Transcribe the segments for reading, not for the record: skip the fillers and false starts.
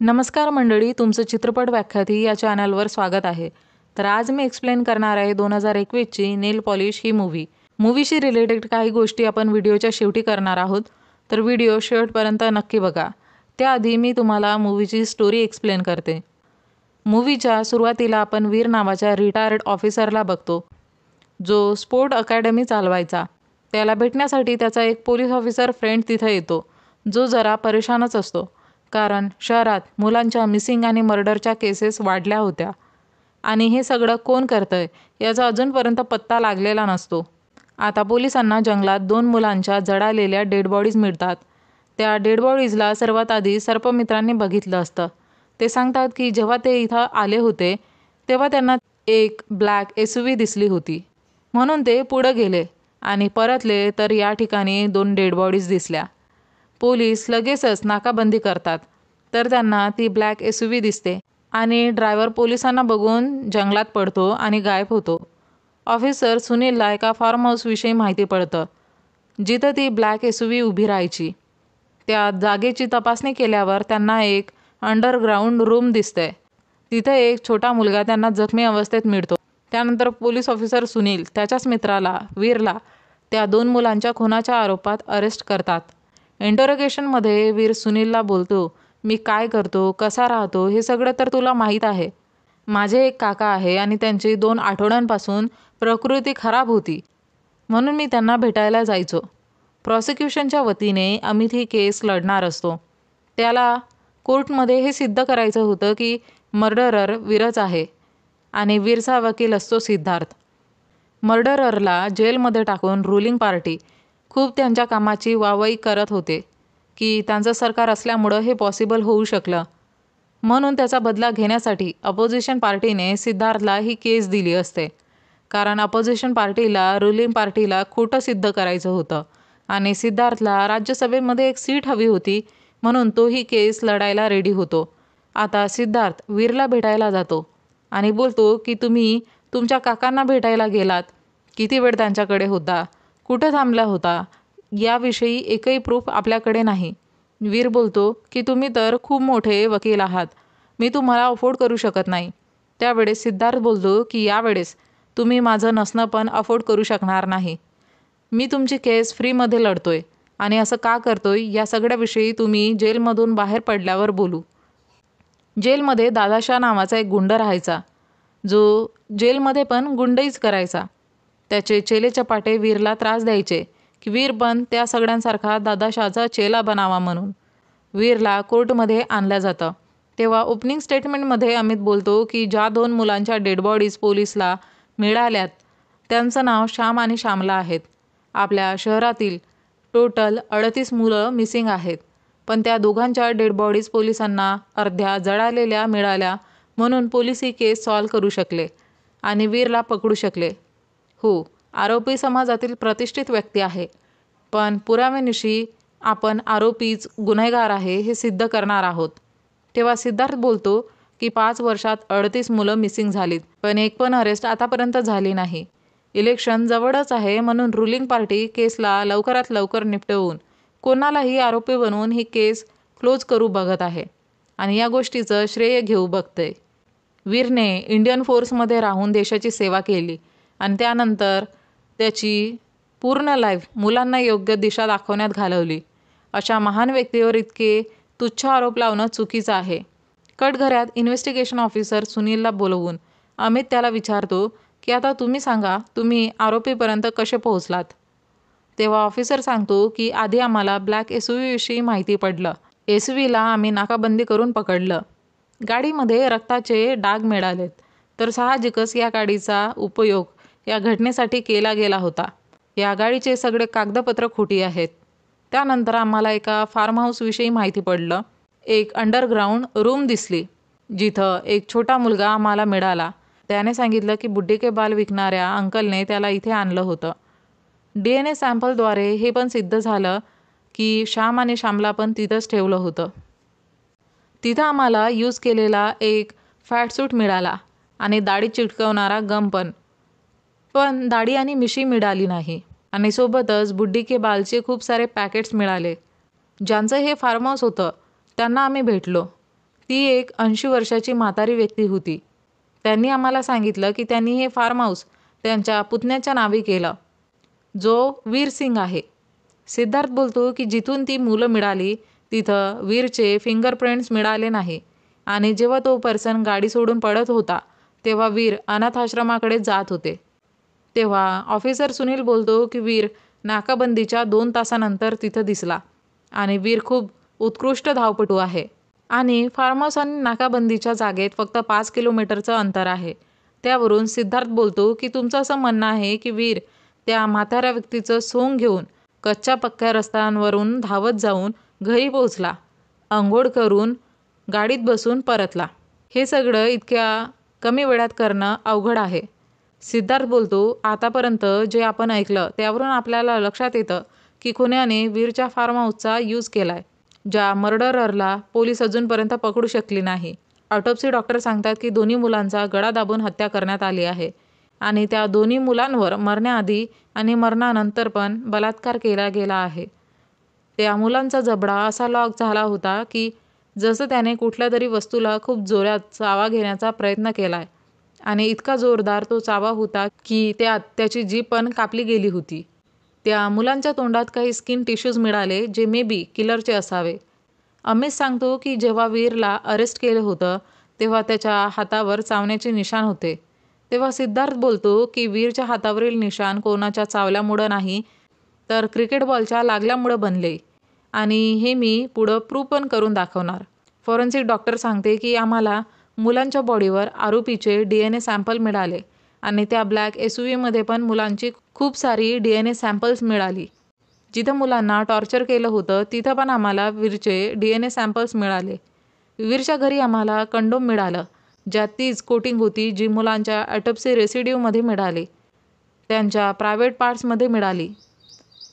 नमस्कार मंडळी, तुमचं चित्रपट व्याख्याती या चॅनलवर स्वागत आहे. तर आज मी एक्सप्लेन करणार आहे 2021ची नेल पॉलिश ही मूवीशी रिलेटेड काही गोष्टी आपण व्हिडिओच्या शेवटी करणार आहोत. तर व्हिडिओ शेवटपर्यंत नक्की बघा. त्याआधी मी तुम्हाला मूवीची स्टोरी एक्सप्लेन करते. मूवीच्या सुरुवातीला आपण वीर नावाच्या रिटायर्ड ऑफिसरला बघतो, जो स्पोर्ट अकॅडमी चालवायचा. त्याला भेटण्यासाठी त्याचा एक पोलीस ऑफिसर फ्रेंड तिथे येतो, जो जरा परेशानच असतो, कारण शहरात मुलांच्या मिसिंग आणि मर्डरच्या केसेस वाढल्या होत्या आणि हे सगळं कोण करतंय याचा अजूनपर्यंत पत्ता लागलेला नसतो. आता पोलिसांना जंगलात 2 मुलांच्या जळालेल्या डेड बॉडीज मिळतात. त्या डेड बॉडीजला सर्वात आधी सर्पमित्रांनी बघितलं असतं. ते सांगतात की जेव्हा ते इथं आले होते तेव्हा त्यांना एक ब्लॅक SUV दिसली होती, म्हणून ते पुढं गेले आणि परतले तर या ठिकाणी 2 डेड बॉडीज दिसल्या. पोलीस लगेचच नाकाबंदी करतात, तर त्यांना ती ब्लॅक SUV दिसते आणि ड्रायव्हर पोलिसांना बघून जंगलात पडतो आणि गायब होतो. ऑफिसर सुनीलला एका फार्म हाऊसविषयी माहिती पडतं, जिथं ती ब्लॅक SUV उभी राहायची. त्या जागेची तपासणी केल्यावर त्यांना एक अंडरग्राऊंड रूम दिसते. तिथे एक छोटा मुलगा त्यांना जखमी अवस्थेत मिळतो. त्यानंतर पोलीस ऑफिसर सुनील त्याच्याच मित्राला वीरला त्या 2 मुलांच्या खुनाच्या आरोपात अरेस्ट करतात. इंटरोगेशनमध्ये वीर सुनीलला बोलतो, मी काय करतो, कसा राहतो हे सगळं तर तुला माहीत आहे. माझे एक काका आहे आणि त्यांची 2 आठवड्यांपासून प्रकृती खराब होती, म्हणून मी त्यांना भेटायला जायचो. प्रॉसिक्युशनच्या वतीने अमित ही केस लढणार असतो. त्याला कोर्टमध्ये हे सिद्ध करायचं होतं की मर्डरर वीरच आहे आणि वीरचा वकील असतो सिद्धार्थ. मर्डररला जेलमध्ये टाकून रुलिंग पार्टी खूप त्यांच्या कामाची वाहवाही करत होते की त्यांचं सरकार असल्यामुळं हे पॉसिबल होऊ शकलं. म्हणून त्याचा बदला घेण्यासाठी अपोजिशन पार्टीने सिद्धार्थला ही केस दिली असते, कारण अपोजिशन पार्टीला रुलिंग पार्टीला खोटं सिद्ध करायचं होतं आणि सिद्धार्थला राज्यसभेमध्ये एक सीट हवी होती, म्हणून तो ही केस लढायला रेडी होतो. आता सिद्धार्थ वीरला भेटायला जातो आणि बोलतो की तुम्ही तुमच्या काकांना भेटायला गेलात, किती वेळ त्यांच्याकडे होता, कुठं थांबला होता, याविषयी एकही प्रूफ आपल्याकडे नाही. वीर बोलतो की तुम्ही तर खूप मोठे वकील आहात, मी तुम्हाला अफोर्ड करू शकत नाही. त्यावेळेस सिद्धार्थ बोलतो की यावेळेस तुम्ही माझं नसणं पण अफोर्ड करू शकणार नाही. मी तुमची केस फ्रीमध्ये लढतोय आणि असं का करतोय या सगळ्याविषयी तुम्ही जेलमधून बाहेर पडल्यावर बोलू. जेलमध्ये दादाशाह नावाचा एक गुंड राहायचा, जो जेलमध्ये पण गुंडईच करायचा. त्याचे चेलेचपाटे वीरला त्रास द्यायचे की वीर पण त्या सगळ्यांसारखा दादाशाहचा चेला बनावा म्हणून. वीरला कोर्टमध्ये आणलं जातं. तेव्हा ओपनिंग स्टेटमेंटमध्ये अमित बोलतो की ज्या 2 मुलांच्या डेड बॉडीज पोलिसला मिळाल्यात त्यांचं नाव श्याम आणि श्यामला आहेत. आपल्या शहरातील टोटल 38 मुलं मिसिंग आहेत, पण त्या दोघांच्या डेड बॉडीज पोलिसांना अर्ध्या जळालेल्या मिळाल्या, म्हणून पोलीस ही केस सॉल्व करू शकले आणि वीरला पकडू शकले. हो, आरोपी समाजातील प्रतिष्ठित व्यक्ती आहे, पण पुराव्यानिशी आपण आरोपीच गुन्हेगार आहे हे सिद्ध करणार आहोत. तेव्हा सिद्धार्थ बोलतो की 5 वर्षात 38 मुलं मिसिंग झालीत, पण एक पण अरेस्ट आतापर्यंत झाली नाही. इलेक्शन जवळच आहे, म्हणून रुलिंग पार्टी केसला लवकरात लवकर निपटवून कोणालाही आरोपी बनवून ही केस क्लोज करू बघत आहे आणि या गोष्टीचं श्रेय घेऊ बघते. वीरने इंडियन फोर्समध्ये राहून देशाची सेवा केली आणि त्यानंतर त्याची पूर्ण लाईफ मुलांना योग्य दिशा दाखवण्यात घालवली. अशा महान व्यक्तीवर इतके तुच्छ आरोप लावणं चुकीचं आहे. कटघऱ्यात इन्व्हेस्टिगेशन ऑफिसर सुनीलला बोलवून अमित त्याला विचारतो की आता तुम्ही सांगा, तुम्ही आरोपीपर्यंत कसे पोहोचलात. तेव्हा ऑफिसर सांगतो की आधी आम्हाला ब्लॅक SUV विषयी माहिती पडलं. SUVला आम्ही नाकाबंदी करून पकडलं. गाडीमध्ये रक्ताचे डाग मिळालेत, तर साहजिकच या गाडीचा उपयोग या घटनेसाठी केला गेला होता. या गाडीचे सगळे कागदपत्र खोटी आहेत. त्यानंतर आम्हाला एका फार्म हाऊसविषयी माहिती पडलं. एक अंडरग्राऊंड रूम दिसली, जिथं एक छोटा मुलगा आम्हाला मिळाला. त्याने सांगितलं की बुड्डी के बाल विकणाऱ्या अंकलने त्याला इथे आणलं होतं. DNA सॅम्पलद्वारे हे पण सिद्ध झालं की श्याम आणि श्यामला पण तिथंच ठेवलं होतं. तिथं आम्हाला यूज केलेला एक फॅटसूट मिळाला आणि दाढी चिटकवणारा गम पण दाढी आणि मिशी मिळाली नाही. आणि सोबतच बुड्डी के बालचे खूप सारे पॅकेट्स मिळाले. ज्यांचं हे फार्म हाऊस होतं त्यांना आम्ही भेटलो. ती एक 80 वर्षाची म्हातारी व्यक्ती होती. त्यांनी आम्हाला सांगितलं की त्यांनी हे फार्म हाऊस त्यांच्या पुतण्याच्या नावे केलं, जो वीर सिंग आहे. सिद्धार्थ बोलतो की जिथून ती मुलं मिळाली तिथं वीरचे फिंगरप्रिंट्स मिळाले नाही आणि जेव्हा तो पर्सन गाडी सोडून पडत होता तेव्हा वीर अनाथ आश्रमाकडे जात होते. तेव्हा ऑफिसर सुनील बोलतो की वीर नाकाबंदीच्या 2 तासानंतर तिथं दिसला आणि वीर खूप उत्कृष्ट धावपटू आहे आणि फार्म हाऊस आणि नाकाबंदीच्या जागेत फक्त 5 किलोमीटरचं अंतर आहे. त्यावरून सिद्धार्थ बोलतो की तुमचं असं म्हणणं आहे की वीर त्या म्हाताऱ्या व्यक्तीचं सोंग घेऊन कच्च्या पक्क्या रस्त्यांवरून धावत जाऊन घरी पोहोचला, अंघोळ करून गाडीत बसून परतला. हे सगळं इतक्या कमी वेळात करणं अवघड आहे. सिद्धार्थ बोलतो, आतापर्यंत जे आपण ऐकलं त्यावरून आपल्याला लक्षात येतं की कोण्याने वीरच्या फार्म हाऊसचा यूज केलाय. ज्या मर्डररला पोलीस अजूनपर्यंत पकडू शकली नाही. ऑटोप्सी डॉक्टर सांगतात की दोन्ही मुलांचा गळा दाबून हत्या करण्यात आली आहे आणि त्या दोन्ही मुलांवर मरण्याआधी आणि मरणानंतर पण बलात्कार केला गेला आहे. त्या मुलांचा जबडा असा लॉक झाला होता की जसं त्याने कुठल्या तरी वस्तूला खूप जोरात चावा घेण्याचा प्रयत्न केलाय आणि इतका जोरदार तो चावा होता की त्यात त्याची जीभ पण कापली गेली होती. त्या मुलांच्या तोंडात काही स्किन टिश्यूज मिळाले जे मे बी किलरचे असावे. अमित सांगतो की जेव्हा वीरला अरेस्ट केलं होतं तेव्हा त्याच्या हातावर चावण्याचे निशाण होते. तेव्हा सिद्धार्थ बोलतो की वीरच्या हातावरील निशाण कोणाच्या चावल्यामुळं नाही तर क्रिकेट बॉलच्या लागल्यामुळं बनले आणि हे मी पुढं प्रूव्ह पण करून दाखवणार. फॉरेन्सिक डॉक्टर सांगते की आम्हाला मुलांच्या बॉडीवर आरोपीचे DNA सॅम्पल मिळाले आणि त्या ब्लॅक SUV मध्ये पण मुलांची खूप सारी DNA सॅम्पल्स मिळाली. जिथं मुलांना टॉर्चर केलं होतं तिथं पण आम्हाला वीरचे DNA सॅम्पल्स मिळाले. वीरच्या घरी आम्हाला कंडोम मिळालं ज्यात तीच कोटिंग होती जी मुलांच्या ऑटोप्सी रेसिड्यूमध्ये मिळाली, त्यांच्या प्रायव्हेट पार्ट्समध्ये मिळाली.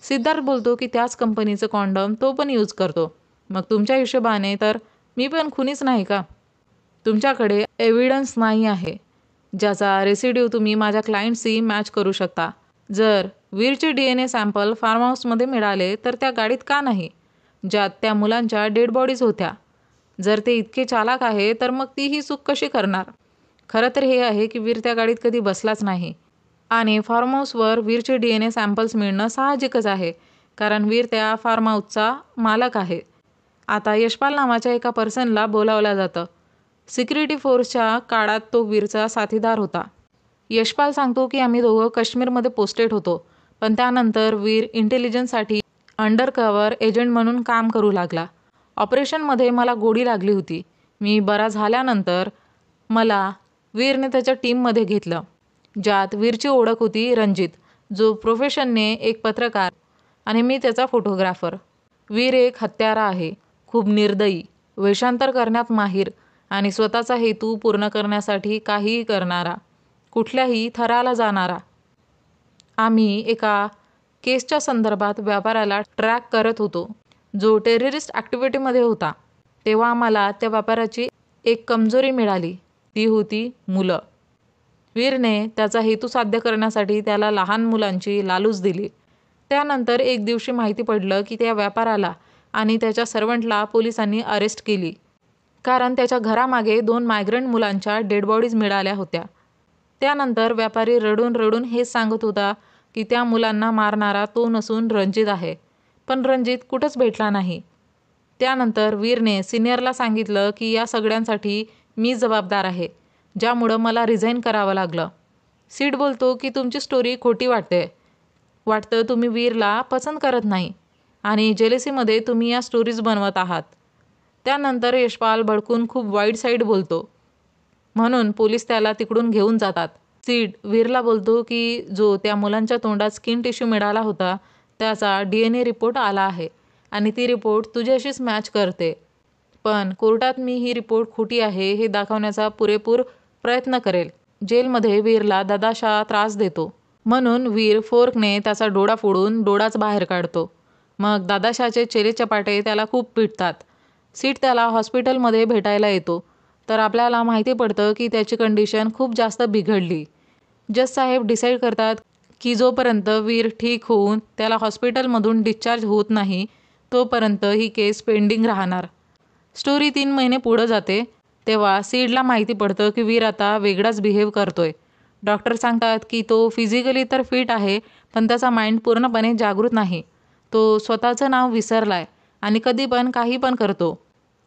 सिद्धार्थ बोलतो की त्याच कंपनीचं कॉन्डम तो पण यूज करतो. मग तुमच्या हिशोबाने तर मी पण खुनीच नाही का? तुमच्याकडे एव्हिडन्स नाही आहे ज्याचा रेसिड्यू तुम्ही माझ्या क्लायंटशी मॅच करू शकता. जर वीरचे DNA सॅम्पल फार्म हाऊसमध्ये मिळाले तर त्या गाडीत का नाही ज्यात त्या मुलांच्या डेड बॉडीज होत्या? जर ते इतके चालाक आहे तर मग ती ही चूक कशी करणार? खरं तर हे आहे की वीर त्या गाडीत कधी बसलाच नाही आणि फार्म हाऊसवर वीरचे DNA सॅम्पल्स मिळणं साहजिकच आहे कारण वीर त्या फार्म हाऊसचा मालक आहे. आता यशपाल नावाच्या एका पर्सनला बोलावलं जातं. सिक्युरिटी फोर्सच्या काळात तो वीरचा साथीदार होता. यशपाल सांगतो की आम्ही दोघं काश्मीरमध्ये पोस्टेड होतो पण त्यानंतर वीर इंटेलिजन्ससाठी अंडरकव्हर एजंट म्हणून काम करू लागला. ऑपरेशनमध्ये मला गोळी लागली होती. मी बरा झाल्यानंतर मला वीरने त्याच्या टीममध्ये घेतलं ज्यात वीरची ओळख होती रणजित, जो प्रोफेशनने एक पत्रकार आणि मी त्याचा फोटोग्राफर. वीर एक हत्यारा आहे, खूप निर्दयी, वेषांतर करण्यात माहीर आणि स्वतःचा हेतू पूर्ण करण्यासाठी काहीही करणारा, कुठल्याही थराला जाणारा. आम्ही एका केसच्या संदर्भात व्यापाऱ्याला ट्रॅक करत होतो जो टेररिस्ट ॲक्टिव्हिटीमध्ये होता. तेव्हा आम्हाला त्या व्यापाऱ्याची एक कमजोरी मिळाली, ती होती मुलं. वीरने त्याचा हेतू साध्य करण्यासाठी त्याला लहान मुलांची लालूच दिली. त्यानंतर एक दिवशी माहिती पडलं की त्या व्यापाऱ्याला आणि त्याच्या सर्वंटला पोलिसांनी अरेस्ट केली कारण त्याच्या घरामागे 2 मायग्रंट मुलांच्या डेड बॉडीज मिळाल्या होत्या. त्यानंतर व्यापारी रडून रडून हेच सांगत होता की त्या मुलांना मारणारा तो नसून रणजित आहे, पण रणजित कुठंच भेटला नाही. त्यानंतर वीरने सिनियरला सांगितलं की या सगळ्यांसाठी मी जबाबदार आहे, ज्यामुळं मला रिझाईन करावं लागलं. सीड बोलतो की तुमची स्टोरी खोटी वाटते. वाटतं तुम्ही वीरला पसंत करत नाही आणि जेलेसीमध्ये तुम्ही या स्टोरीज बनवत आहात. त्यानंतर यशपाल भडकून खूप वाईट साईड बोलतो म्हणून पोलीस त्याला तिकडून घेऊन जातात. सीड वीरला बोलतो की जो त्या मुलांच्या तोंडात स्किन टिश्यू मिळाला होता त्याचा DNA रिपोर्ट आला आहे आणि ती रिपोर्ट तुझ्याशीच मॅच करते, पण कोर्टात मी ही रिपोर्ट खोटी आहे हे दाखवण्याचा पुरेपूर प्रयत्न करेल. जेलमध्ये वीरला दादाशा त्रास देतो म्हणून वीर फोर्कने त्याचा डोळा फोडून डोळाच बाहेर काढतो. मग दादाशाचे चेलेचपाटे त्याला खूप पिटतात. सीट त्याला हॉस्पिटलमध्ये भेटायला येतो तर आपल्याला माहिती पडतं की त्याची कंडिशन खूप जास्त बिघडली. जज साहेब डिसाईड करतात की जोपर्यंत वीर ठीक होऊन त्याला हॉस्पिटलमधून डिस्चार्ज होत नाही तोपर्यंत ही केस पेंडिंग राहणार. स्टोरी 3 महिने पुढं जाते तेव्हा सीडला माहिती पडतं की वीर आता वेगळाच बिहेव करतोय. डॉक्टर सांगतात की तो फिजिकली तर फिट आहे, पण त्याचा माइंड पूर्णपणे जागृत नाही. तो स्वतःचं नाव विसरलाय आणि कधी पण काही पण करतो.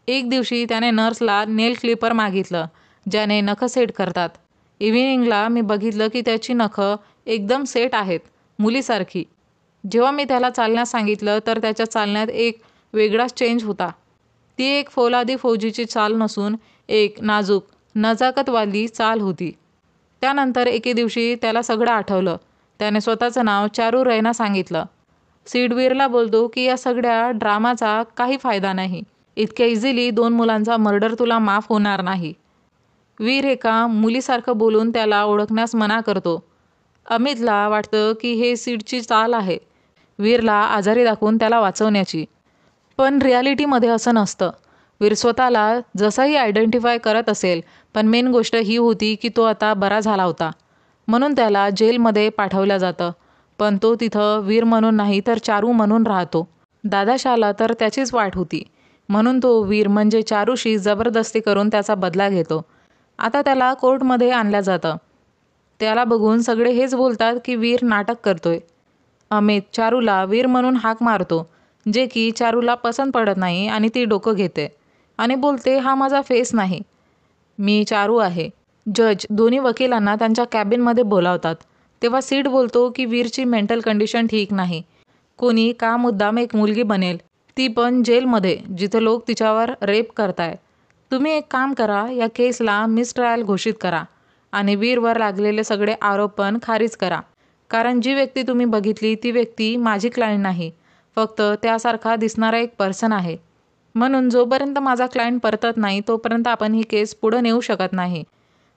एक दिवशी त्याने नर्सला नेल क्लिपर मागितलं, ज्याने नखं सेट करतात. इव्हिनिंगला मी बघितलं की त्याची नखं एकदम सेट आहेत, मुलीसारखी. जेव्हा मी त्याला चालण्यास सांगितलं तर त्याच्या चालण्यात एक वेगळाच चेंज होता. ती एक फौलादी फौजीची चाल नसून एक नाजूक, नजाकतवाली चाल होती. त्यानंतर एके दिवशी त्याला सगळं आठवलं. त्याने स्वतःचं नाव चारू रैना सांगितलं. सीड वीरला बोलतो की या सगळ्या ड्रामाचा काही फायदा नाही. इतक्या इझिली 2 मुलांचा मर्डर तुला माफ होणार नाही. वीर एका मुलीसारखं बोलून त्याला ओळखण्यास मना करतो. अमितला वाटतं की हे सीडची चाल आहे, वीरला आजारी दाखवून त्याला वाचवण्याची. पण रियालिटीमध्ये असं नसतं. वीर स्वतःला जसंही आयडेंटिफाय करत असेल, पण मेन गोष्ट ही होती की तो आता बरा झाला होता. म्हणून त्याला जेलमध्ये पाठवलं जातं. पण तो तिथं वीर म्हणून नाही तर चारू म्हणून राहतो. दादाशाला तर त्याचीच वाट होती. म्हणून तो वीर म्हणजे चारूशी जबरदस्ती करून त्याचा बदला घेतो. आता त्याला कोर्टमध्ये आणलं जातं. त्याला बघून सगळे हेच बोलतात की वीर नाटक करतोय. अमित चारूला वीर म्हणून हाक मारतो, जे की चारूला पसंत पडत नाही आणि ती डोकं घेते आणि बोलते, हा माझा फेस नाही, मी चारू आहे. जज दोन्ही वकिलांना त्यांच्या कॅबिनमध्ये बोलावतात. तेव्हा सीड बोलतो की वीरची मेंटल कंडिशन ठीक नाही. कोणी का मुद्दाम एक मुलगी बनेल, ती पण जेलमध्ये, जिथं लोक तिच्यावर रेप करताय. तुम्ही एक काम करा, या केसला मिसट्रायल घोषित करा आणि वीरवर लागलेले सगळे आरोप पण खारिज करा. कारण जी व्यक्ती तुम्ही बघितली ती व्यक्ती माझी क्लायंट नाही, फक्त त्यासारखा दिसणारा एक पर्सन आहे. म्हणून जोपर्यंत माझा क्लायंट परतत नाही तोपर्यंत आपण ही केस पुढे नेऊ शकत नाही.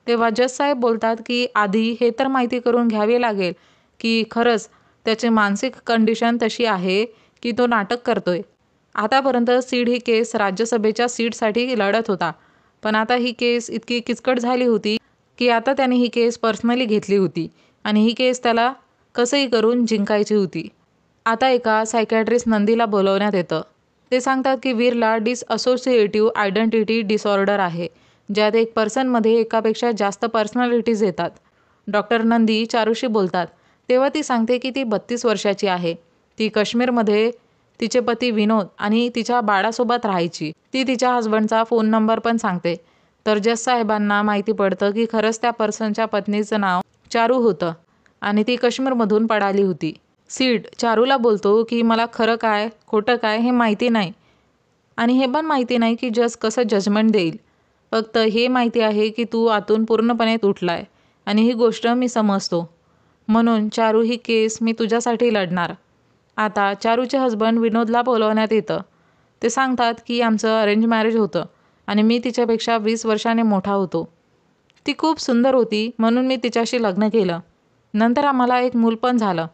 तेव्हा जज साहेब बोलतात की आधी हे तर माहिती करून घ्यावे लागेल की खरंच त्याची मानसिक कंडिशन तशी आहे की तो नाटक करतोय. आतापर्यंत सीड ही केस राज्यसभेच्या सीटसाठी लढत होता, पण आता ही केस इतकी किचकट झाली होती की आता त्याने ही केस पर्सनली घेतली होती आणि ही केस त्याला कसंही करून जिंकायची होती. आता एका सायकॅट्रिस्ट नंदीला बोलवण्यात येतं. ते सांगतात की वीरला डिसअसोसिएटिव्ह आयडेंटिटी डिसऑर्डर आहे, ज्यात एक पर्सनमध्ये एकापेक्षा जास्त पर्सनॅलिटीज येतात. डॉक्टर नंदी चारूशी बोलतात तेव्हा ती सांगते की ती 32 वर्षाची आहे. ती काश्मीरमध्ये तिचे पती विनोद आणि तिच्या बाळासोबत राहायची. ती तिच्या हस्बंडचा फोन नंबर पण सांगते. तर जज साहेबांना माहिती पडतं की खरंच त्या पर्सनच्या पत्नीचं नाव चारू होतं आणि ती काश्मीरमधून पळाली होती. सीड चारूला बोलतो की मला खरं काय खोटं काय हे माहिती नाही आणि हे पण माहिती नाही की जज कसं जजमेंट देईल. फक्त हे माहिती आहे की तू आतून पूर्णपणे तुटलाय आणि ही गोष्ट मी समजतो. म्हणून चारू, ही केस मी तुझ्यासाठी लढणार. आता चारूचे हस्बंड विनोदला बोलवण्यात येतं. ते सांगतात की आमचं अरेंज मॅरेज होतं आणि मी तिच्यापेक्षा 20 वर्षाने मोठा होतो. ती खूप सुंदर होती म्हणून मी तिच्याशी लग्न केलं. नंतर आम्हाला एक मूल पण झालं,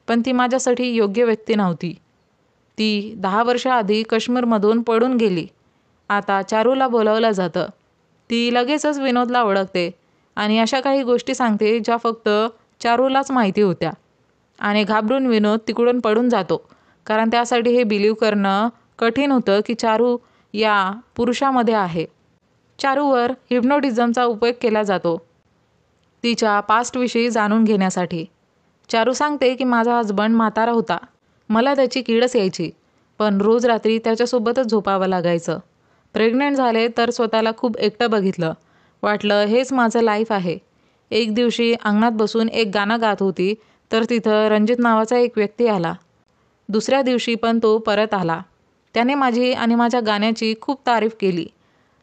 पण ती माझ्यासाठी योग्य व्यक्ती नव्हती. ती 10 वर्षाआधी काश्मीरमधून पळून गेली. आता चारूला बोलावलं जातं. ती लगेचच विनोदला ओळखते आणि अशा काही गोष्टी सांगते ज्या फक्त चारूलाच माहिती होत्या आणि घाबरून विनोद तिकडून पळून जातो, कारण त्यासाठी हे बिलीव करणं कठीण होतं की चारू या पुरुषामध्ये आहे. चारूवर हिप्नोटिझमचा उपयोग केला जातो तिच्या पास्टविषयी जाणून घेण्यासाठी. चारू सांगते की माझा हस्बंड म्हातारा होता, मला त्याची किडच यायची, पण रोज रात्री त्याच्यासोबतच झोपावं लागायचं. प्रेग्नंट झाले तर स्वतःला खूप एकटं बघितलं. वाटलं हेच माझं लाईफ आहे. एक दिवशी अंगणात बसून एक गाणं गात होती तर तिथं रणजित नावाचा एक व्यक्ती आला. दुसऱ्या दिवशी पण तो परत आला. त्याने माझी आणि माझ्या गाण्याची खूप तारीफ केली,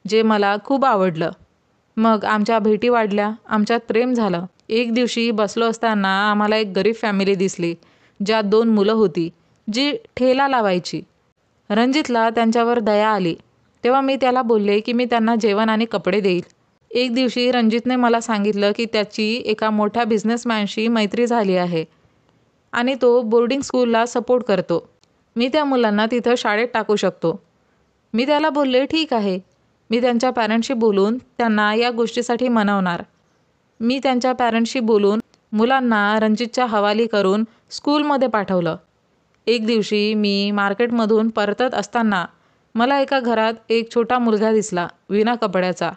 जे मला खूप आवडलं. मग आमच्या भेटी वाढल्या, आमच्यात प्रेम झालं. एक दिवशी बसलो असताना आम्हाला एक गरीब फॅमिली दिसली, ज्यात 2 मुलं होती, जी ठेला लावायची. रणजितला त्यांच्यावर दया आली. तेव्हा मी त्याला बोलले की मी त्यांना जेवण आणि कपडे देईल. एक दिवशी रणजितने मला सांगितलं की त्याची एका मोठ्या बिझनेसमॅनशी मैत्री झाली आहे आणि तो बोर्डिंग स्कूलला सपोर्ट करतो. मी त्या मुलांना तिथं शाळेत टाकू शकतो. मी त्याला बोलले ठीक आहे, मी त्यांच्या पॅरेंट्सशी बोलून त्यांना या गोष्टीसाठी मनवणार. मी त्यांच्या पॅरेंट्सशी बोलून मुलांना रणजितच्या हवाली करून स्कूलमध्ये पाठवलं. एक दिवशी मी मार्केटमधून परतत असताना मला एका घरात एक छोटा मुलगा दिसला, विना कपड्याचा,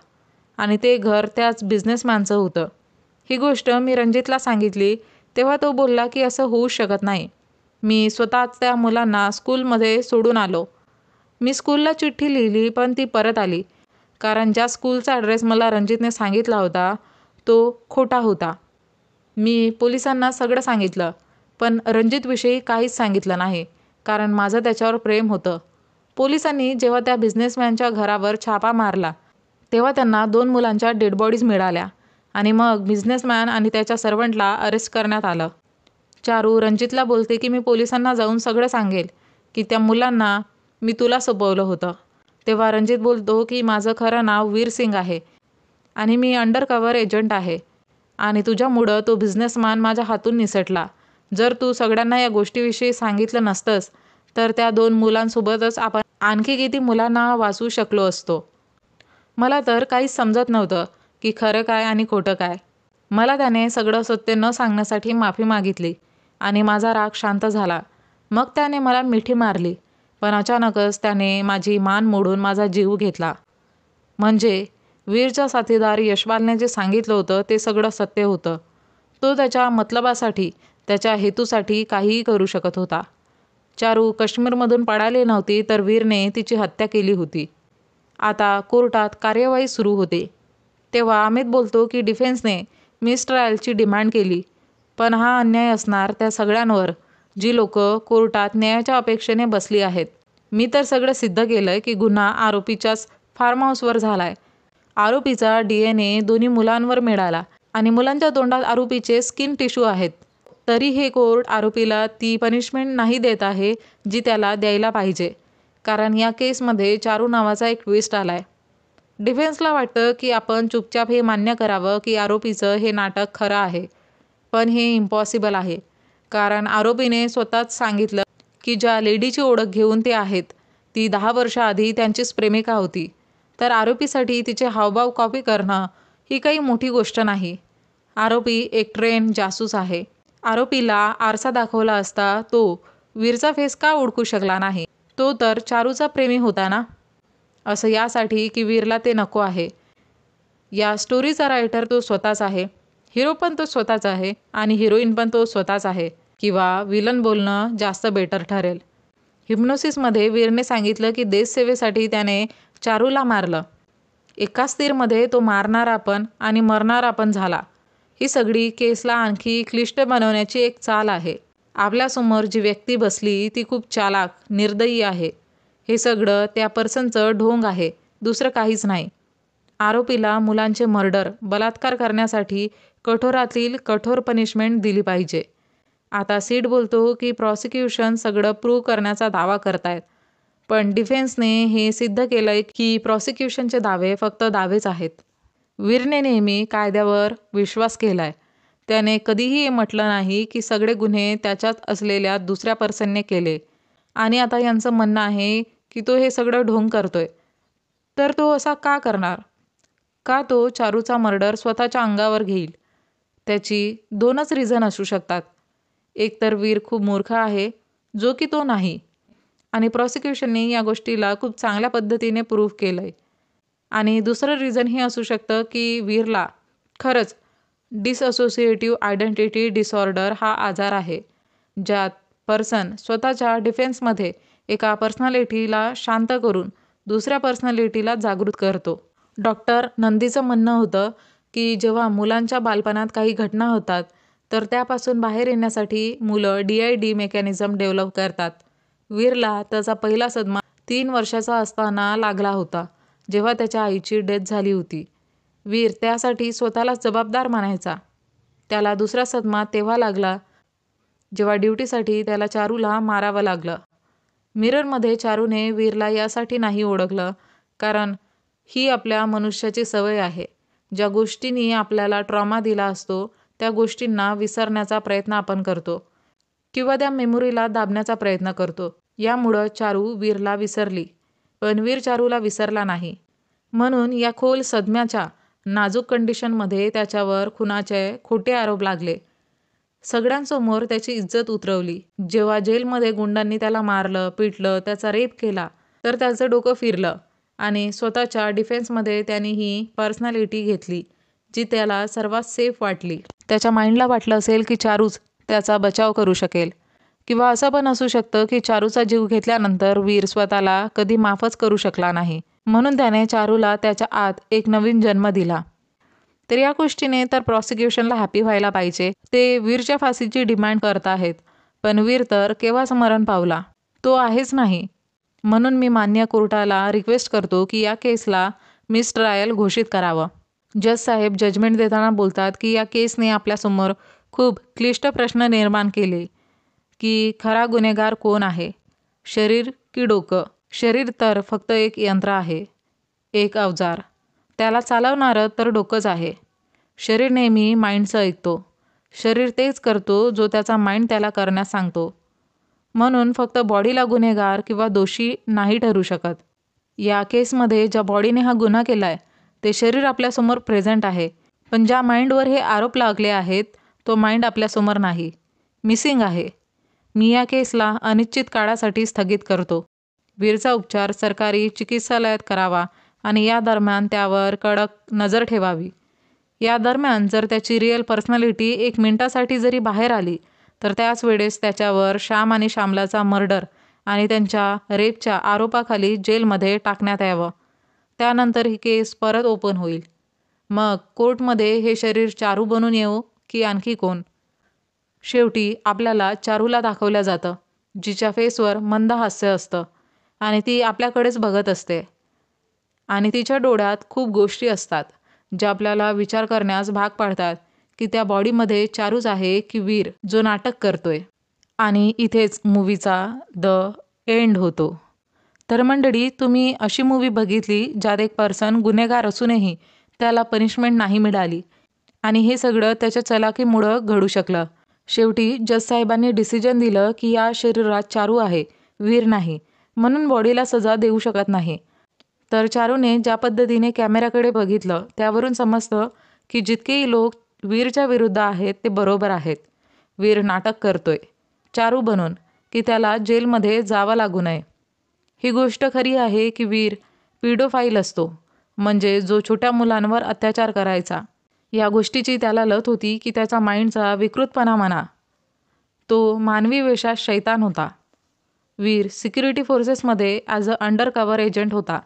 आणि ते घर त्याच बिझनेसमॅनचं होतं. ही गोष्ट मी रणजितला सांगितली तेव्हा तो बोलला की असं होऊच शकत नाही. मी स्वतःच त्या मुलांना स्कूलमध्ये सोडून आलो. मी स्कूलला चिठ्ठी लिहिली, पण ती परत आली, कारण ज्या स्कूलचा ॲड्रेस मला रणजितने सांगितला होता तो खोटा होता. मी पोलिसांना सगळं सांगितलं, पण रणजितविषयी काहीच सांगितलं नाही, कारण माझं त्याच्यावर प्रेम होतं. पोलिसांनी जेव्हा त्या बिझनेसमॅनच्या घरावर छापा मारला तेव्हा त्यांना 2 मुलांच्या डेड बॉडीज मिळाल्या आणि मग बिझनेसमॅन आणि त्याच्या सर्वंटला अरेस्ट करण्यात आलं. चारू रणजितला बोलते की मी पोलिसांना जाऊन सगळं सांगेल की त्या मुलांना मी तुला सोपवलं होतं. तेव्हा रणजित बोलतो की माझं खरं नाव वीर सिंग आहे आणि मी अंडरकव्हर एजंट आहे आणि तुझ्यामुळं तो बिझनेसमॅन माझ्या हातून निसटला. जर तू सगळ्यांना या गोष्टीविषयी सांगितलं नसतंस तर त्या 2 मुलांसोबतच आपण आणखी किती मुलांना वाचवू शकलो असतो. मला तर काहीच समजत नव्हतं की खरं काय आणि खोटं काय. मला त्याने सगळं सत्य न सांगण्यासाठी माफी मागितली आणि माझा राग शांत झाला. मग त्याने मला मिठी मारली, पण अचानकच त्याने माझी मान मोडून माझा जीव घेतला. म्हणजे वीरचा साथीदार यशपालने जे सांगितलं होतं ते सगळं सत्य होतं. तो त्याच्या मतलबासाठी, त्याच्या हेतूसाठी काहीही करू शकत होता. चारू काश्मीरमधून पळाली नव्हती तर वीरने तिची हत्या केली होती. आता कोर्टात कार्यवाही सुरू होते. तेव्हा अमित बोलतो की डिफेन्सने मिसट्रायलची डिमांड केली, पण हा अन्याय असणार त्या सगळ्यांवर जी लोक कोर्टात न्यायाच्या अपेक्षेने बसली आहेत. मी तर सगळं सिद्ध केलंय की गुन्हा आरोपीच्याच फार्म हाऊसवर झालाय. आरोपीचा DNA दोन्ही मुलांवर मिळाला आणि मुलांच्या तोंडात आरोपीचे स्किन टिश्यू आहेत. तरी हे कोर्ट आरोपीला ती पनिशमेंट नाही देत आहे जी त्याला द्यायला पाहिजे, कारण या केसमध्ये चारू नावाचा एक ट्विस्ट आलाय. डिफेन्सला वाटतं की आपण चुपचाप हे मान्य करावं की आरोपीचं हे नाटक खरं आहे, पण हे इम्पॉसिबल आहे, कारण आरोपीने स्वतःच सांगितलं की ज्या लेडीची ओळख घेऊन ते आहेत ती 10 वर्षाआधी त्यांचीच प्रेमिका होती. तर आरोपीसाठी तिचे हावभाव कॉपी करणं ही काही मोठी गोष्ट नाही. आरोपी एक ट्रेन जासूस आहे. आरोपीला आरसा दाखवला असता तो वीरचा फेस का ओळखू शकला नाही? तो तर चारूचा प्रेमी होता ना. असं यासाठी की वीरला ते नको आहे. या स्टोरीचा रायटर तो स्वतःच आहे, हिरो पण तो स्वतःच आहे आणि हिरोईन पण तो स्वतःच आहे, किंवा विलन बोलणं जास्त बेटर ठरेल. हिप्नोसिसमध्ये वीरने सांगितलं की देशसेवेसाठी त्याने चारूला मारलं. एकाच तीरमध्ये तो मारणारा पण आणि मरणारा पण झाला. ही सगळी केसला आणखी क्लिष्ट बनवण्याची एक चाल आहे. आपल्यासमोर जी व्यक्ती बसली ती खूप चालाक, निर्दयी आहे. हे सगळं त्या पर्सनचं ढोंग आहे, दुसरं काहीच नाही. आरोपीला मुलांचे मर्डर, बलात्कार करण्यासाठी कठोरातील कठोर पनिशमेंट दिली पाहिजे. आता सीड बोलतो की प्रॉसिक्युशन सगळं प्रूव्ह करण्याचा दावा करतायत, पण डिफेन्सने हे सिद्ध केलंय की प्रॉसिक्युशनचे दावे फक्त दावेच आहेत. वीरने नेहमी कायद्यावर विश्वास केलाय. त्याने कधीही म्हटलं नाही की सगळे गुन्हे त्याच्यात असलेल्या दुसऱ्या पर्सनने केले, आणि आता यांचं म्हणणं आहे की तो हे सगळं ढोंग करतोय. तर तो असा का करणार? का तो चारूचा मर्डर स्वतःच्या अंगावर घेईल? त्याची 2च रिझन असू शकतात. एक तर वीर खूप मूर्ख आहे, जो की तो नाही, आणि प्रॉसिक्युशनने या गोष्टीला खूप चांगल्या पद्धतीने प्रूव्ह केलंय. आणि दुसरं रिझन हे असू शकतं की वीरला खरंच डिसअसोसिएटिव्ह आयडेंटिटी डिसऑर्डर हा आजार आहे, ज्यात पर्सन स्वतःच्या डिफेन्समध्ये एका पर्सनॅलिटीला शांत करून दुसऱ्या पर्सनॅलिटीला जागृत करतो. डॉक्टर नंदीचं म्हणणं होतं की जेव्हा मुलांच्या बालपणात काही घटना होतात तर त्यापासून बाहेर येण्यासाठी मुलं DID मेकॅनिझम डेव्हलप करतात. वीरला त्याचा पहिला सदमा 3 वर्षाचा असताना लागला होता, जेव्हा त्याच्या आईची डेथ झाली होती. वीर त्यासाठी स्वतःलाच जबाबदार मानायचा. त्याला दुसरा सदमा तेव्हा लागला जेव्हा ड्युटीसाठी त्याला चारूला मारावं लागलं. मिररमध्ये चारूने वीरला यासाठी नाही ओळखलं, कारण ही आपल्या मनुष्याची सवय आहे. ज्या गोष्टींनी आपल्याला ट्रॉमा दिला असतो त्या गोष्टींना विसरण्याचा प्रयत्न आपण करतो, किंवा त्या मेमोरीला दाबण्याचा प्रयत्न करतो. यामुळं चारू वीरला विसरली, पण वीर चारूला विसरला नाही. म्हणून या खोल सदम्याच्या नाजूक कंडिशनमध्ये त्याच्यावर खुनाचे खोटे आरोप लागले. सगळ्यांसमोर त्याची इज्जत उतरवली. जेव्हा जेलमध्ये गुंडांनी त्याला मारलं, पिटलं, त्याचा रेप केला, तर त्याचं डोकं फिरलं आणि स्वतःच्या डिफेन्समध्ये त्याने ही पर्सनॅलिटी घेतली जी त्याला सर्वात सेफ वाटली. त्याच्या माइंडला वाटलं असेल की चारूच त्याचा बचाव करू शकेल, किंवा असं पण असू शकतं की चारूचा जीव घेतल्यानंतर वीर स्वतःला कधी माफच करू शकला नाही, म्हणून त्याने चारूला त्याच्या आत एक नवीन जन्म दिला. तर या गोष्टीने तर प्रॉसिक्युशनला हॅपी व्हायला पाहिजे. ते वीरच्या फाशीची डिमांड करत आहेत, पण वीर तर केव्हाच मरण पावला, तो आहेच नाही. म्हणून मी मान्य कोर्टाला रिक्वेस्ट करतो की या केसला मिस ट्रायल घोषित करावं. जज साहेब जजमेंट देताना बोलतात की या केसने आपल्यासमोर खूप क्लिष्ट प्रश्न निर्माण केले की खरा गुन्हेगार कोण आहे, शरीर की डोकं. शरीर तर फक्त एक यंत्र आहे, एक अवजार. त्याला चालवणारं तर डोकंच आहे. शरीर नेहमी माइंडचं ऐकतो. शरीर तेच करतो जो त्याचा माइंड त्याला करण्यास सांगतो. म्हणून फक्त बॉडीला गुन्हेगार किंवा दोषी नाही ठरू शकत. या केसमध्ये ज्या बॉडीने हा गुन्हा केला आहे ते शरीर आपल्यासमोर प्रेझेंट आहे, पण ज्या माइंडवर हे आरोप लागले आहेत तो माइंड आपल्यासमोर नाही, मिसिंग आहे. मी या केसला अनिश्चित काळासाठी स्थगित करतो. वीरचा उपचार सरकारी चिकित्सालयात करावा आणि या दरम्यान त्यावर कडक नजर ठेवावी. या दरम्यान जर त्याची रिअल पर्सनॅलिटी 1 मिनिटासाठी जरी बाहेर आली तर त्याच वेळेस त्याच्यावर श्याम आणि श्यामलाचा मर्डर आणि त्यांच्या रेपच्या आरोपाखाली जेलमध्ये टाकण्यात यावं. त्यानंतर ही केस परत ओपन होईल. मग कोर्टमध्ये हे शरीर चारू बनून येऊ की आणखी कोण? शेवटी आपल्याला चारूला दाखवलं जातं, जिच्या फेसवर मंद हास्य असतं आणि ती आपल्याकडेच बघत असते आणि तिच्या डोळ्यात खूप गोष्टी असतात ज्या आपल्याला विचार करण्यास भाग पाडतात की त्या बॉडीमध्ये चारूच आहे की वीर जो नाटक करतोय. आणि इथेच मूवीचा द एंड होतो. तर मंडळी, तुम्ही अशी मूवी बघितली ज्यात एक पर्सन गुन्हेगार असूनही त्याला पनिशमेंट नाही मिळाली आणि हे सगळं त्याच्या चलाकीमुळं घडू शकलं. शेवटी जज साहेबांनी डिसिजन दिलं की या शरीरात चारू आहे, वीर नाही, म्हणून बॉडीला सजा देऊ शकत नाही. तर चारूने ज्या पद्धतीने कॅमेऱ्याकडे बघितलं त्यावरून समजतं की जितकेही लोक वीरच्या विरुद्ध आहेत ते बरोबर आहेत. वीर नाटक करतोय चारू बनून की त्याला जेलमध्ये जावं लागू नये. ही गोष्ट खरी आहे की वीर पिडोफाईल असतो, म्हणजे जो छोट्या मुलांवर अत्याचार करायचा. या गोष्टीची त्याला लत होती की त्याचा माइंडचा विकृतपणा म्हणा, तो मानवी वेशात शैतान होता. वीर सिक्युरिटी फोर्सेसमध्ये as a undercover agent होता,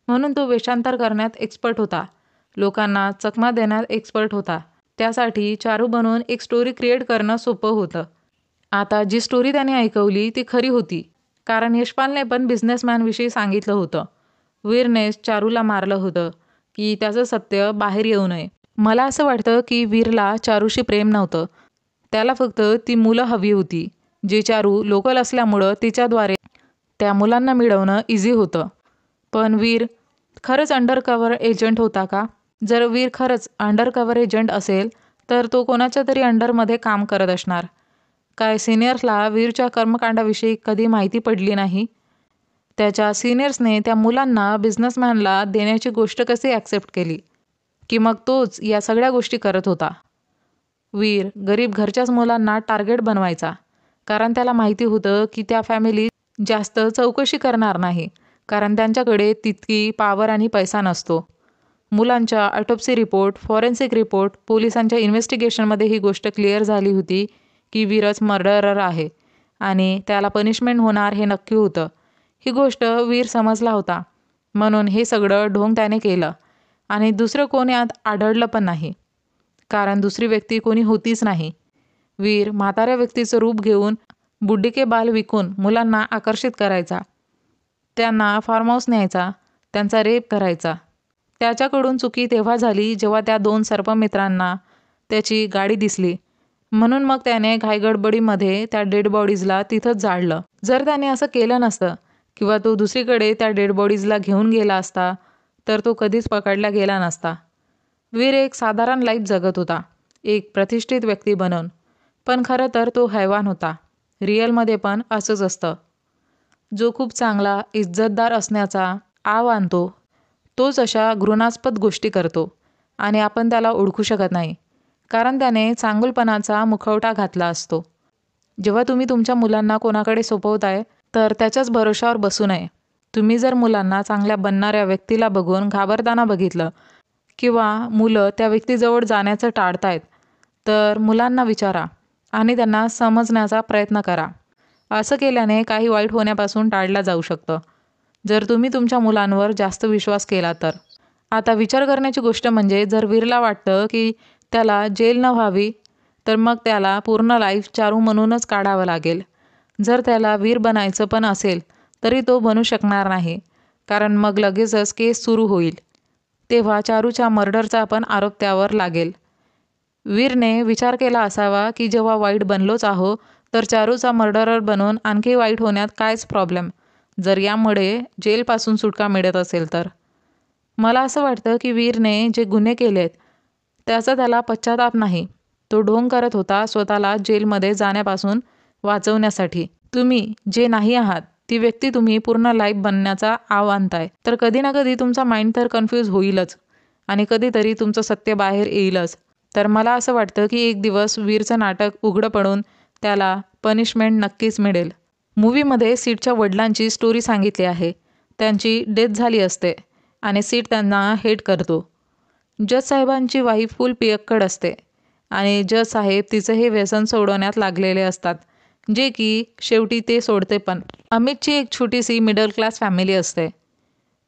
म्हणून तो वेषांतर करण्यात एक्सपर्ट होता, लोकांना चकमा देण्यात एक्सपर्ट होता. त्यासाठी चारू बनवून एक स्टोरी क्रिएट करणं सोपं होतं. आता जी स्टोरी त्याने ऐकवली ती खरी होती, कारण यशपालने पण बिझनेसमॅनविषयी सांगितलं होतं. वीरनेच चारूला मारलं होतं की त्याचं सत्य बाहेर येऊ नये. मला असं वाटतं की वीरला चारूशी प्रेम नव्हतं, त्याला फक्त ती मुलं हवी होती जी चारू लोकल असल्यामुळं तिच्याद्वारे त्या मुलांना मिळवणं इझी होतं. पण वीर खरंच अंडर कव्हर एजंट होता का? जर वीर खरंच अंडर कव्हर एजंट असेल तर तो कोणाच्या तरी अंडरमध्ये काम करत असणार. काय सिनियर्सला वीरच्या कर्मकांडाविषयी कधी माहिती पडली नाही? त्याच्या सिनियर्सने त्या मुलांना बिझनेसमॅनला देण्याची गोष्ट कशी ॲक्सेप्ट केली? की मग तोच या सगळ्या गोष्टी करत होता? वीर गरीब घरच्याच मुलांना टार्गेट बनवायचा, कारण त्याला माहिती होतं की त्या फॅमिली जास्त चौकशी करणार नाही, कारण त्यांच्याकडे तितकी पावर आणि पैसा नसतो. मुलांच्या ऑटोप्सी रिपोर्ट, फॉरेन्सिक रिपोर्ट, पोलिसांच्या इन्व्हेस्टिगेशनमध्ये ही गोष्ट क्लिअर झाली होती की वीरच मर्डरर आहे आणि त्याला पनिशमेंट होणार हे नक्की होतं. ही गोष्ट वीर समजला होता, म्हणून हे सगळं ढोंग त्याने केलं आणि दुसरं कोण यात आढळलं पण नाही, कारण दुसरी व्यक्ती कोणी होतीच नाही. वीर म्हाताऱ्या व्यक्तीचं रूप घेऊन बुड्डिके बाल विकून मुलांना आकर्षित करायचा, त्यांना फार्म हाऊस न्यायचा, त्यांचा रेप करायचा. त्याच्याकडून चुकी तेव्हा झाली जेव्हा त्या 2 सर्पमित्रांना त्याची गाडी दिसली, म्हणून मग त्याने घाईगडबडीमध्ये त्या डेड बॉडीजला तिथंच जाळलं. जर त्याने असं केलं नसतं किंवा तो दुसरीकडे त्या डेड बॉडीजला घेऊन गेला असता तर तो कधीच पकडला गेला नसता. वीर एक साधारण लाईफ जगत होता, एक प्रतिष्ठित व्यक्ती बनून, पण खरं तर तो हैवान होता. रिअलमध्ये पण असंच असतं. जो खूप चांगला इज्जतदार असण्याचा आव आणतो तोच अशा घृणास्पद गोष्टी करतो आणि आपण त्याला ओळखू शकत नाही, कारण त्याने चांगुलपणाचा मुखवटा घातला असतो. जेव्हा तुम्ही तुमच्या मुलांना कोणाकडे सोपवताय तर त्याच्याच भरोशावर बसू नये. तुम्ही जर मुलांना चांगल्या बनणाऱ्या व्यक्तीला बघून घाबरताना बघितलं किंवा मुलं त्या व्यक्तीजवळ जाण्याचं टाळतायत, तर मुलांना विचारा आणि त्यांना समजण्याचा प्रयत्न करा. असं केल्याने काही वाईट होण्यापासून टाळलं जाऊ शकतं, जर तुम्ही तुमच्या मुलांवर जास्त विश्वास केला तर. आता विचार करण्याची गोष्ट म्हणजे जर वीरला वाटतं की त्याला जेल न व्हावी, तर मग त्याला पूर्ण लाईफ चारू म्हणूनच काढावं लागेल. जर त्याला वीर बनायचं पण असेल तरी तो बनू शकणार नाही, कारण मग लगेचच केस सुरू होईल. तेव्हा चारूच्या मर्डरचा पण आरोप त्यावर लागेल. वीरने विचार केला असावा की जेव्हा वाईट बनलोच आहो, तर चारूचा मर्डरर बनून आणखी वाईट होण्यात कायच प्रॉब्लेम, जर यामुळे जेलपासून सुटका मिळत असेल तर. मला असं वाटतं की वीरने जे गुन्हे केलेत त्याचा त्याला पश्चाताप नाही. तो ढोंग करत होता स्वतःला जेलमध्ये जाण्यापासून वाचवण्यासाठी. तुम्ही जे नाही आहात ती व्यक्ती तुम्ही पूर्ण लाईफ बनण्याचा आव आणताय, तर कधी ना कधी तुमचा माइंड तर कन्फ्यूज होईलच आणि कधीतरी तुमचं सत्य बाहेर येईलच. तर मला असं वाटतं की एक दिवस वीरचं नाटक उघडं पडून त्याला पनिशमेंट नक्कीच मिळेल. मूवीमध्ये सीडच्या वडिलांची स्टोरी सांगितली आहे. त्यांची डेथ झाली असते आणि सीड त्यांना हेट करतो. जज साहेबांची वाईफ फुल पियक्कड असते आणि जज साहेब तिचं हे व्यसन सोडवण्यात लागलेले असतात, जे की शेवटी ते सोडते पण. अमितची एक छोटीशी मिडल क्लास फॅमिली असते.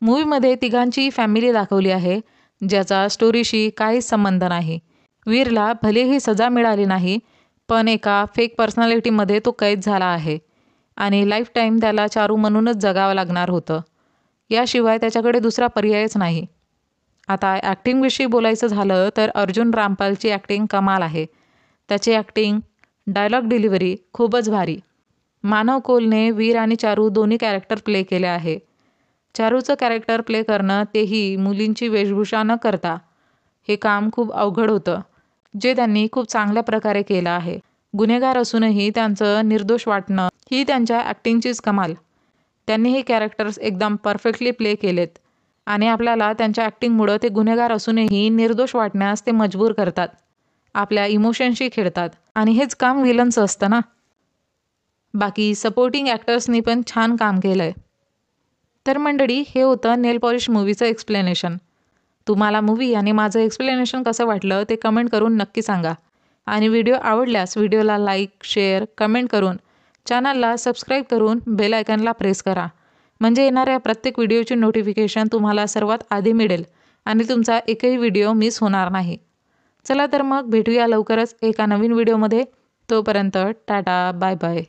मूवीमध्ये तिघांची फॅमिली दाखवली आहे, ज्याचा स्टोरीशी काहीच संबंध नाही. वीरला भलेही सजा मिळाली नाही, पण एका फेक पर्सनॅलिटीमध्ये तो कैद झाला आहे आणि लाईफ टाईम त्याला चारू म्हणूनच जगावं लागणार होतं. याशिवाय त्याच्याकडे दुसरा पर्यायच नाही. आता ॲक्टिंगविषयी बोलायचं झालं तर अर्जुन रामपालची ॲक्टिंग कमाल आहे. त्याची ॲक्टिंग, डायलॉग डिलिव्हरी खूपच भारी. मानव कोलने वीर आणि चारू दोन्ही कॅरेक्टर प्ले केले आहे. चारूचं कॅरेक्टर प्ले करणं, तेही मुलींची वेशभूषा न करता, हे काम खूप अवघड होतं, जे त्यांनी खूप चांगल्या प्रकारे केलं आहे. गुन्हेगार असूनही त्यांचं निर्दोष वाटणं ही त्यांच्या ॲक्टिंगचीच कमाल. त्यांनी हे कॅरेक्टर्स एकदम परफेक्टली प्ले केलेत आणि आपल्याला त्यांच्या ॲक्टिंगमुळं ते गुन्हेगार असूनही निर्दोष वाटण्यास ते मजबूर करतात. आपल्या इमोशनशी खेळतात आणि हेच काम विलनचं असतं ना. बाकी सपोर्टिंग ॲक्टर्सनी पण छान काम केलं आहे. तर मंडळी, हे होतं नेल पॉलिश मूवीचं एक्सप्लेनेशन. तुम्हाला मूवी आणि माझं एक्सप्लेनेशन कसं वाटलं ते कमेंट करून नक्की सांगा. आणि व्हिडिओ आवडल्यास व्हिडिओला लाईक, शेअर, कमेंट करून चॅनलला सबस्क्राईब करून बेल आयकॉनला प्रेस करा. म्हणजे येणाऱ्या प्रत्येक व्हिडिओची नोटिफिकेशन तुम्हाला सर्वात आधी मिळेल आणि तुमचा एकही व्हिडिओ मिस होणार नाही. चला तर मग भेटूया लवकरच एका नवीन व्हिडिओमध्ये. तोपर्यंत टाटा, बाय बाय.